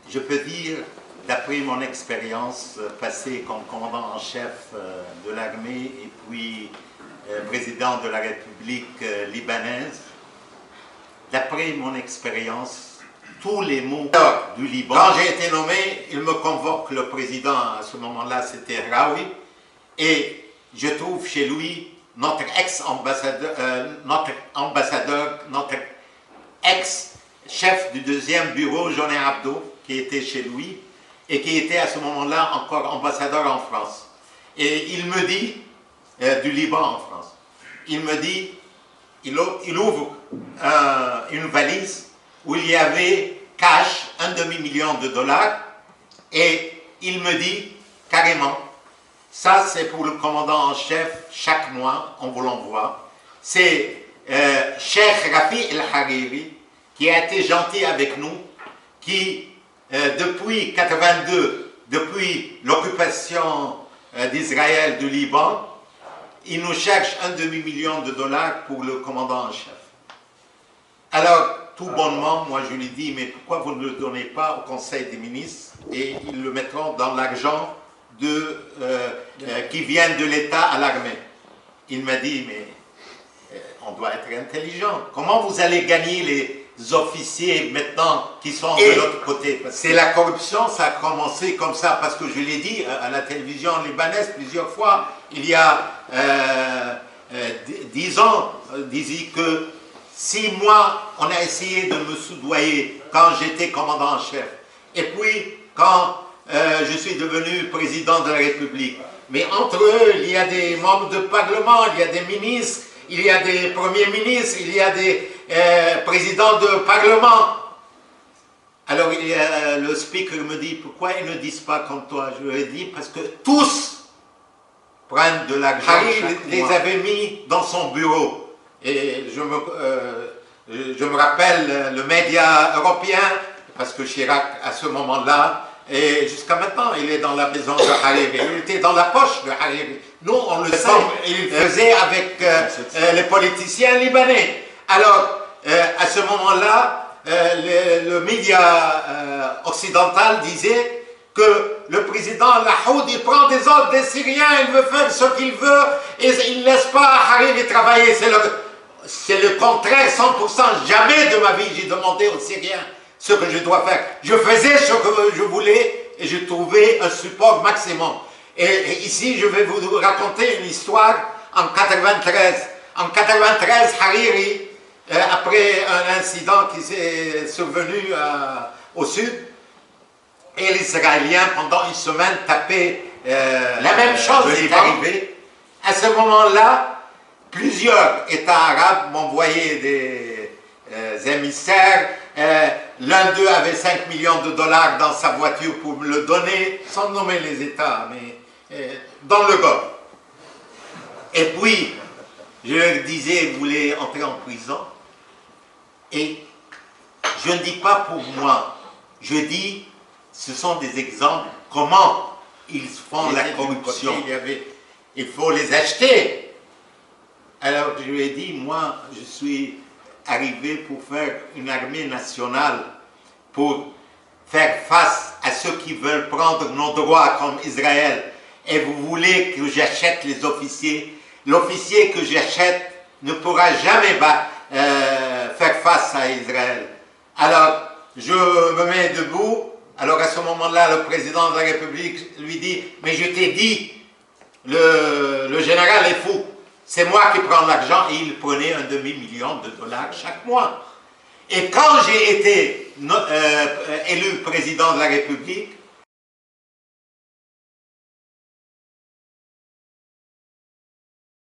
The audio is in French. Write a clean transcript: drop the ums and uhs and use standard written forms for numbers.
je peux dire, d'après mon expérience passée comme commandant en chef de l'armée et puis président de la République libanaise, d'après mon expérience, tous les mots du Liban. Quand j'ai été nommé, il me convoque, le président à ce moment-là, c'était Raoui, et je trouve chez lui notre ex-ambassadeur, notre ex-chef du deuxième bureau, Joné Abdo, qui était chez lui, et qui était à ce moment-là encore ambassadeur en France. Et il me dit, du Liban en France, il me dit, il ouvre une valise où il y avait cash, $500 000, et il me dit carrément, ça c'est pour le commandant en chef, chaque mois on vous l'envoie. C'est Cheikh Rafi El-Hariri qui a été gentil avec nous, qui depuis 82, depuis l'occupation d'Israël du Liban, il nous cherche $500 000 pour le commandant en chef. Alors, tout bonnement, moi je lui dis, mais pourquoi vous ne le donnez pas au Conseil des ministres et ils le mettront dans l'argent qui vient de l'État à l'armée. Il m'a dit, mais on doit être intelligent. Comment vous allez gagner les officiers maintenant qui sont de l'autre côté? C'est la corruption, ça a commencé comme ça, parce que je l'ai dit à la télévision libanaise plusieurs fois, il y a 10 ans, disait que 6 mois, on a essayé de me soudoyer quand j'étais commandant en chef. Et puis, quand je suis devenu président de la République. Mais entre eux, il y a des membres de parlement, il y a des ministres, il y a des premiers ministres, il y a des présidents de parlement. Alors le speaker me dit, pourquoi ils ne disent pas comme toi? Je lui ai dit, parce que tous prennent de l'argent. Harry les avait mis dans son bureau. Et je me rappelle le média européen, parce que Chirac, à ce moment-là, et jusqu'à maintenant, il est dans la maison de Hariri. Il était dans la poche de Hariri. Nous, on le sait. Il faisait avec les politiciens libanais. Alors, à ce moment-là, le média occidental disait que le président Lahoud, il prend des ordres des Syriens, il veut faire ce qu'il veut, et il ne laisse pas Hariri travailler. C'est le contraire, 100%. Jamais de ma vie, j'ai demandé aux Syriens ce que je dois faire. Je faisais ce que je voulais et je trouvais un support maximum. Et ici, je vais vous raconter une histoire en 93. En 93, Hariri, après un incident qui s'est survenu au sud, et les Israéliens, pendant une semaine, tapaient la même chose est arrivée. À ce moment-là, plusieurs États arabes m'envoyaient des émissaires. L'un d'eux avait $5 millions dans sa voiture pour me le donner, sans nommer les États, mais dans le Golfe. Et puis, je leur disais, vous voulez entrer en prison? Et je ne dis pas pour moi, je dis, ce sont des exemples, comment ils font la corruption. Il faut les acheter. Alors je lui ai dit, moi, je suis arrivé pour faire une armée nationale, pour faire face à ceux qui veulent prendre nos droits comme Israël. Et vous voulez que j'achète les officiers? L'officier que j'achète ne pourra jamais faire face à Israël. Alors, je me mets debout. Alors à ce moment-là, le président de la République lui dit, mais je t'ai dit, le général est fou. C'est moi qui prends l'argent, et il prenait $500 000 chaque mois. Et quand j'ai été élu président de la République,